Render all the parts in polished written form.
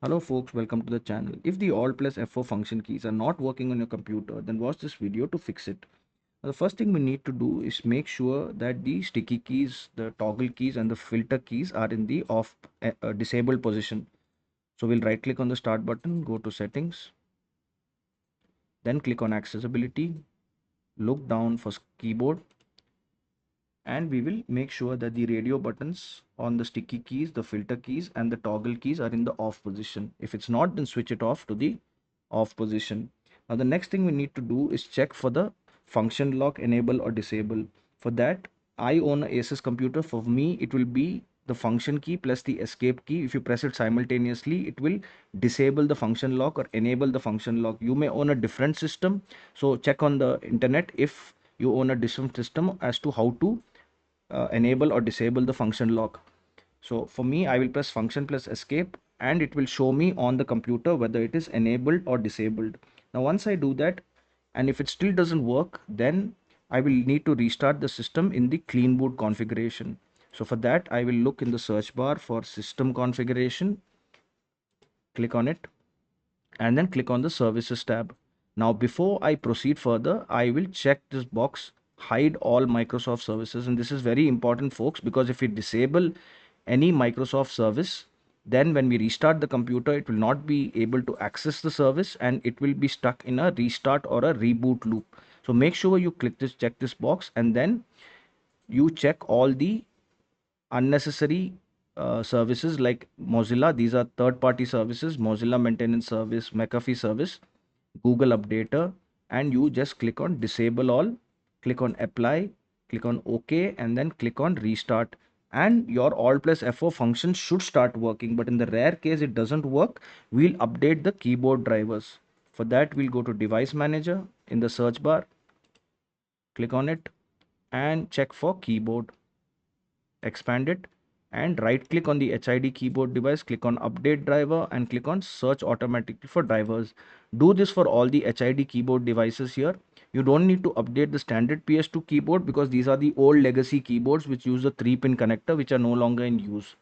Hello folks, welcome to the channel. If the Alt plus F4 function keys are not working on your computer, then watch this video to fix it. Now, the first thing we need to do is make sure that the sticky keys, the toggle keys and the filter keys are in the off disabled position. So we'll right click on the start button, go to settings, then click on accessibility, look down for keyboard, and we will make sure that the radio buttons on the sticky keys, the filter keys and the toggle keys are in the off position. If it's not, then switch it off to the off position. Now the next thing we need to do is check for the function lock enable or disable. For that, I own a Asus computer. For me, it will be the function key plus the escape key. If you press it simultaneously, it will disable the function lock or enable the function lock. You may own a different system, so check on the internet if you own a different system as to how to enable or disable the function lock. So for me, I will press function plus escape and it will show me on the computer whether it is enabled or disabled. Now once I do that, and if it still doesn't work, then I will need to restart the system in the clean boot configuration. So for that, I will look in the search bar for system configuration, click on it, and then click on the services tab. Now before I proceed further, I will check this box, hide all Microsoft services, and this is very important folks, because if we disable any Microsoft service, then when we restart the computer it will not be able to access the service and it will be stuck in a restart or a reboot loop. So make sure you check this box, and then you check all the unnecessary services like Mozilla. These are third party services: Mozilla maintenance service, McAfee service, Google updater, and you just click on disable all, click on apply, click on OK, and then click on restart. And your Alt plus F4 function should start working. But in the rare case it doesn't work, we'll update the keyboard drivers. For that, we'll go to device manager in the search bar, click on it, and check for keyboard, expand it, and right click on the HID keyboard device, click on update driver and click on search automatically for drivers. Do this for all the HID keyboard devices here. You don't need to update the standard PS2 keyboard because these are the old legacy keyboards which use a 3-pin connector which are no longer in use,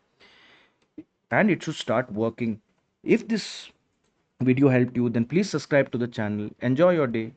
and it should start working. If this video helped you, then please subscribe to the channel. Enjoy your day.